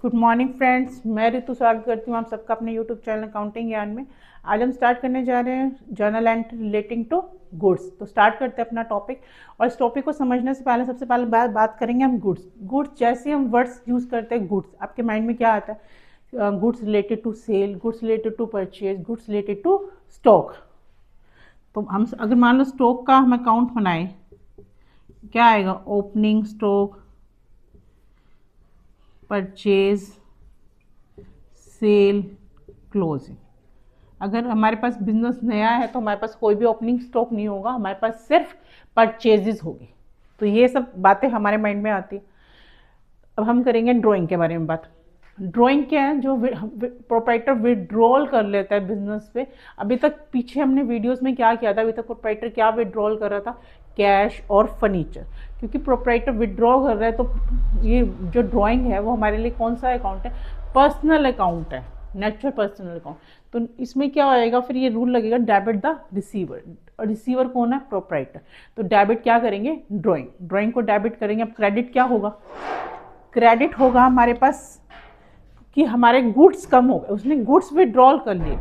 Good morning friends, मैं ऋतु स्वागत करती हूँ आप सबका अपने यूट्यूब चैनल अकाउंटिंग ज्ञान में। आज हम स्टार्ट करने जा रहे हैं journal entry relating to goods. तो स्टार्ट करते हैं अपना टॉपिक। और इस टॉपिक को समझने से पहले सबसे पहले बात करेंगे हम गुड्स। जैसे हम वर्ड्स यूज़ करते हैं गुड्स, आपके माइंड में क्या आता है? Goods related to sale, goods related to purchase, goods related to stock. तो हम अगर मान लो स्टॉक का हम अकाउंट बनाएं, क्या आएगा? Opening stock, purchase, sale, closing. अगर हमारे पास बिजनेस नया है तो हमारे पास कोई भी ओपनिंग स्टॉक नहीं होगा, हमारे पास सिर्फ परचेजेस होगी। तो ये सब बातें हमारे माइंड में आती है। अब हम करेंगे ड्राइंग के बारे में बात। ड्राइंग क्या है? जो प्रोप्राइटर विड्रॉल कर लेता है बिजनेस पे। अभी तक पीछे हमने वीडियोस में क्या किया था? अभी तक प्रोप्राइटर क्या विड्रॉल कर रहा था? कैश और फर्नीचर। क्योंकि प्रोप्राइटर विड्रॉ कर रहा है तो ये जो ड्राइंग है वो हमारे लिए कौन सा अकाउंट है? पर्सनल अकाउंट है, नेचुरल पर्सनल अकाउंट। तो इसमें क्या आएगा? फिर ये रूल लगेगा, डेबिट द रिसीवर। और रिसीवर कौन है? प्रोप्राइटर। तो डेबिट क्या करेंगे? ड्राइंग को डेबिट करेंगे। अब क्रेडिट क्या होगा? क्रेडिट होगा हमारे पास कि हमारे गुड्स कम हो गए, उसने गुड्स विड्रॉल कर लिए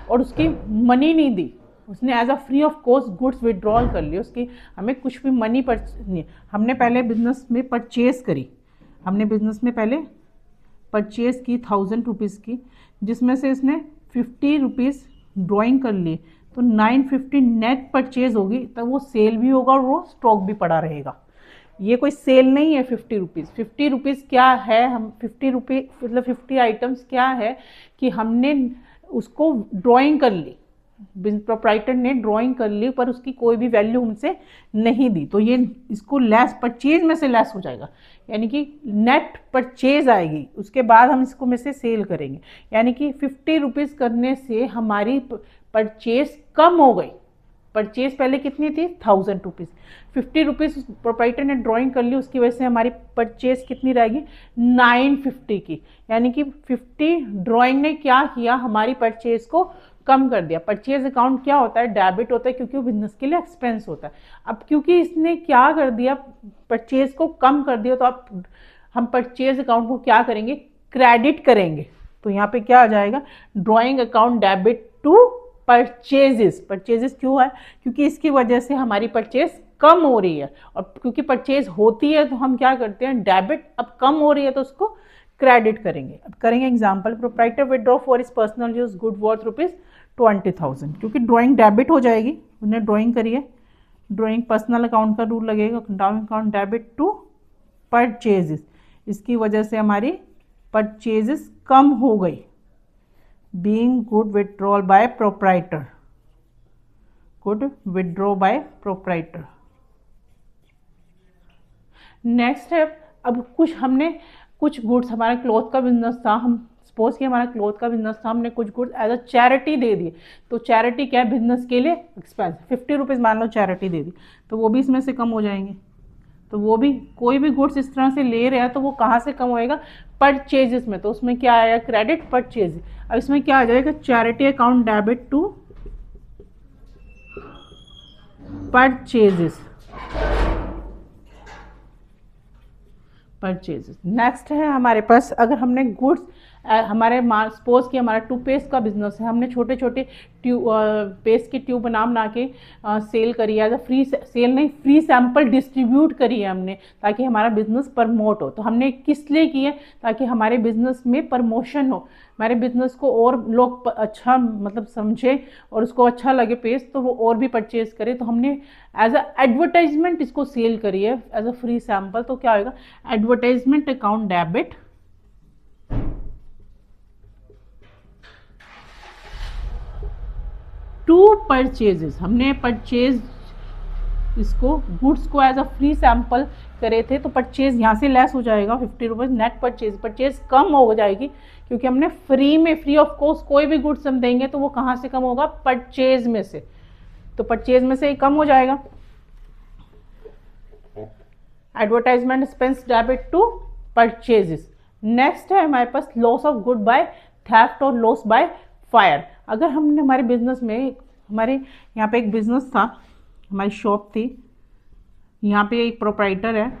और उसकी मनी नहीं दी, उसने as a free of cost goods withdrawal कर लिए, उसकी हमें कुछ भी मनी नहीं। हमने पहले बिजनेस में परचेज करी, हमने बिजनेस में पहले परचेज की 1000 रुपीज़ की, जिसमें से इसने 50 रुपीज़ ड्राइंग कर लिए, तो 950 नेट परचेज होगी। तब वो सेल भी होगा और वो स्टॉक भी पड़ा रहेगा। ये कोई सेल नहीं है। 50 रुपीज़, 50 रुपीज़ क्या है? हम 50 रुपये मतलब 50 आइटम्स क्या है कि हमने उसको ड्राइंग कर ली, प्रोप्राइटर ने ड्राइंग कर ली, पर उसकी कोई भी वैल्यू हमसे नहीं दी। तो ये इसको लेस, परचेज में से लेस हो जाएगा, यानी कि नेट परचेज आएगी। उसके बाद हम इसको में से सेल करेंगे, यानी कि 50 रुपीज़ करने से हमारी परचेज कम हो गई। परचेज पहले कितनी थी? 1000 रुपीज़। 50 रुपीज़ प्रोप्राइटर ने ड्राइंग कर ली, उसकी वजह से हमारी परचेज कितनी रहेगी? 950 की। यानी कि 50 ड्राइंग ने क्या किया? हमारी परचेज को कम कर दिया। परचेज अकाउंट क्या होता है? डेबिट होता है, क्योंकि वो बिजनेस के लिए एक्सपेंस होता है। अब क्योंकि इसने क्या कर दिया? परचेज को कम कर दिया, तो अब हम परचेज अकाउंट को क्या करेंगे? क्रेडिट करेंगे। तो यहाँ पे क्या आ जाएगा? Drawing account debit to purchases. Purchases क्यों है? क्योंकि इसकी वजह से हमारी परचेज कम हो रही है, और क्योंकि परचेज होती है तो हम क्या करते हैं? डेबिट। अब कम हो रही है तो उसको क्रेडिट करेंगे। अब करेंगे example. Proprietor withdraw for is personal use good worth ₹20,000। क्योंकि ड्राइंग डेबिट हो जाएगी, उन्हें ड्राइंग करिए, ड्राइंग पर्सनल अकाउंट का रूल लगेगा, down account debit to purchases. इसकी वजह से हमारी परचेजेस कम हो गई। Being good withdrawal by proprietor, good withdraw by proprietor. Next है, अब कुछ गुड्स, हमारा क्लॉथ का बिजनेस था, हम सपोज कि हमारा क्लॉथ का बिजनेस था, हमने कुछ गुड्स एज अ चैरिटी दे दिए। तो चैरिटी क्या है? बिजनेस के लिए एक्सपेंस। 50 रुपीज़ मान लो चैरिटी दे दी, तो वो भी इसमें से कम हो जाएंगे। तो वो भी, कोई भी गुड्स इस तरह से ले रहे हैं तो वो कहाँ से कम होएगा? परचेजेस में। तो उसमें क्या आएगा? Credit purchase. अब इसमें क्या आ जाएगा? Charity account debit to purchases. Next है हमारे पास, अगर हमने गुड्स, हमारे सपोज कि हमारा टूथपेस्ट का बिजनेस है, हमने छोटे छोटे पेस्ट की ट्यूब बना के सेल करी है, फ्री सेल नहीं, फ्री सैंपल डिस्ट्रीब्यूट करी है हमने, ताकि हमारा बिजनेस प्रमोट हो। तो हमने किस लिए की है? ताकि हमारे बिजनेस में प्रमोशन हो, हमारे बिजनेस को और लोग अच्छा मतलब समझे और उसको अच्छा लगे पेस्ट, तो वो और भी परचेज करे। तो हमने एज अ एडवर्टाइजमेंट इसको सेल करी है, एज अ फ्री सैंपल। तो क्या होगा? Advertisement account debit to purchases. हमने परचेज इसको, गुड्स को एज अ फ्री सैंपल करे थे, तो परचेज यहाँ से लेस हो जाएगा 50 रुपीज़। नेट परचेज कम हो जाएगी, क्योंकि हमने फ्री में, फ्री ऑफ कॉस्ट कोई भी गुड्स हम देंगे तो वो कहाँ से कम होगा? परचेज में से। तो परचेज में से ही कम हो जाएगा। Advertisement expense debit to purchases. Next है हमारे पास loss of good by theft और लॉस बाय फायर। अगर हमने हमारे बिजनेस में, हमारे यहाँ पे एक बिजनेस था, हमारी शॉप थी, यहाँ पे एक प्रोप्राइटर है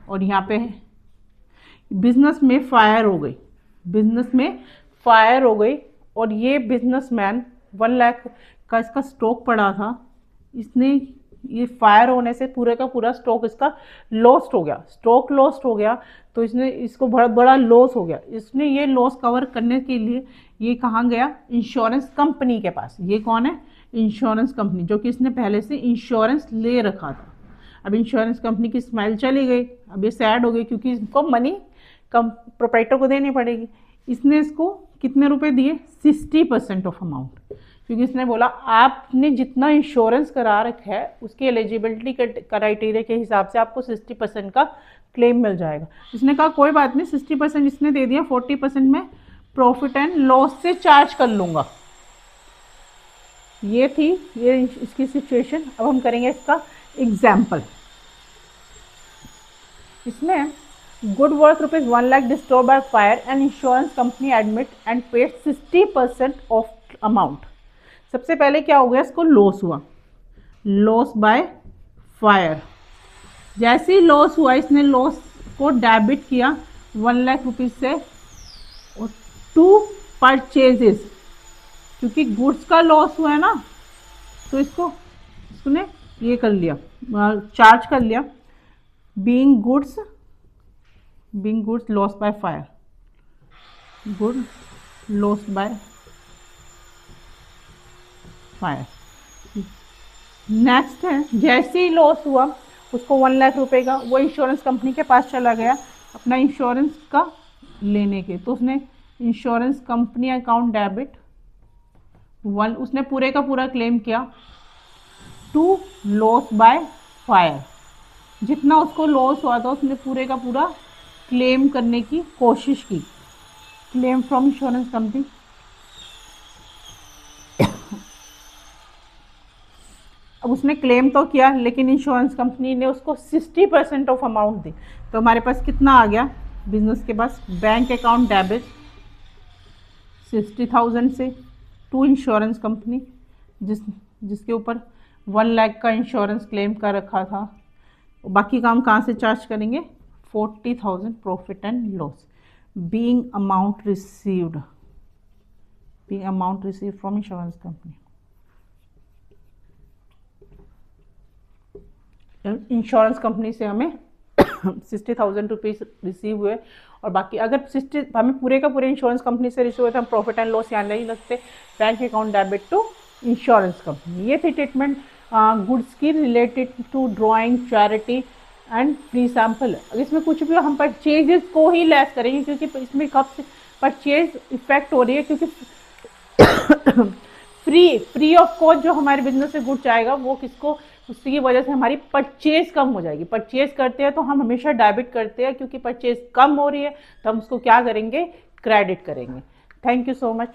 और यहाँ पे बिजनेस में फायर हो गई, बिजनेस में फायर हो गई, और ये बिजनेसमैन 1 लाख का इसका स्टॉक पड़ा था, इसने ये फायर होने से पूरे का पूरा स्टॉक इसका लॉस्ट हो गया, स्टॉक लॉस्ट हो गया, तो इसने इसको बड़ा बड़ा लॉस हो गया। इसने ये लॉस कवर करने के लिए ये कहाँ गया, इंश्योरेंस कंपनी के पास। ये कौन है, इंश्योरेंस कंपनी, जो कि इसने पहले से इंश्योरेंस ले रखा था। अब इंश्योरेंस कंपनी की स्माइल चली गई, अब ये सैड हो गई क्योंकि इसको मनी कम प्रोप्राइटर को देनी पड़ेगी। इसने इसको कितने रुपए दिए, 60% ऑफ अमाउंट, क्योंकि इसने बोला आपने जितना इंश्योरेंस करा रखा है उसकी एलिजिबिलिटी क्राइटेरिया के हिसाब से आपको 60% का क्लेम मिल जाएगा। इसने कहा कोई बात नहीं, 60% इसने दे दिया, 40% में प्रॉफिट एंड लॉस से चार्ज कर लूँगा। ये थी ये इसकी सिचुएशन। अब हम करेंगे इसका एग्जाम्पल। इसमें good worth ₹1 lakh disturb by fire and insurance company admit and paid 60% of amount. सबसे पहले क्या हो गया, इसको लॉस हुआ, लॉस बाय फायर। जैसे ही लॉस हुआ, इसने लॉस को डेबिट किया 1 लाख रुपीज से, और 2 परचेजेस, क्योंकि गुड्स का लॉस हुआ है ना, तो इसने ये कर लिया, चार्ज कर लिया, being goods loss by fire, good loss by fire. Next है, जैसे ही लॉस हुआ उसको 1 लाख रुपए का वो इंश्योरेंस कंपनी के पास चला गया अपना इंश्योरेंस का लेने के, तो उसने इंश्योरेंस कंपनी अकाउंट डेबिट 1, उसने पूरे का पूरा क्लेम किया, 2 लॉस बाय फायर। जितना उसको लॉस हुआ था उसने पूरे का पूरा क्लेम करने की कोशिश की, क्लेम फ्रॉम इंश्योरेंस कंपनी। अब उसने क्लेम तो किया, लेकिन इंश्योरेंस कंपनी ने उसको 60% ऑफ अमाउंट दी। तो हमारे पास कितना आ गया बिजनेस के पास, बैंक अकाउंट डेबिट 60,000 से टू इंश्योरेंस कंपनी जिसके ऊपर 1 लाख का इंश्योरेंस क्लेम कर रखा था। बाकी काम कहाँ से चार्ज करेंगे, 40,000 profit and loss, being amount received from insurance company. Insurance company से हमें 60,000 रुपीज़ रिसीव हुए, और बाकी अगर 60 हमें पूरे का पूरे इंश्योरेंस कंपनी से रिसीव हुए तो हम प्रॉफिट एंड लॉस यहाँ नहीं लगते, bank account debit to insurance company. ये थी ट्रीटमेंट गुड्स की related to drawing, charity and free sample. इसमें कुछ भी हम परचेजेस को ही लेस करेंगे, क्योंकि इसमें कब से परचेज इफेक्ट हो रही है, क्योंकि फ्री ऑफ कॉस्ट जो हमारे बिजनेस से गुड्स आएगा वो किसको, उसकी वजह से हमारी परचेज कम हो जाएगी। परचेज करते हैं तो हम हमेशा डेबिट करते हैं, क्योंकि परचेज कम हो रही है तो हम उसको क्या करेंगे, क्रेडिट करेंगे। Thank you so much.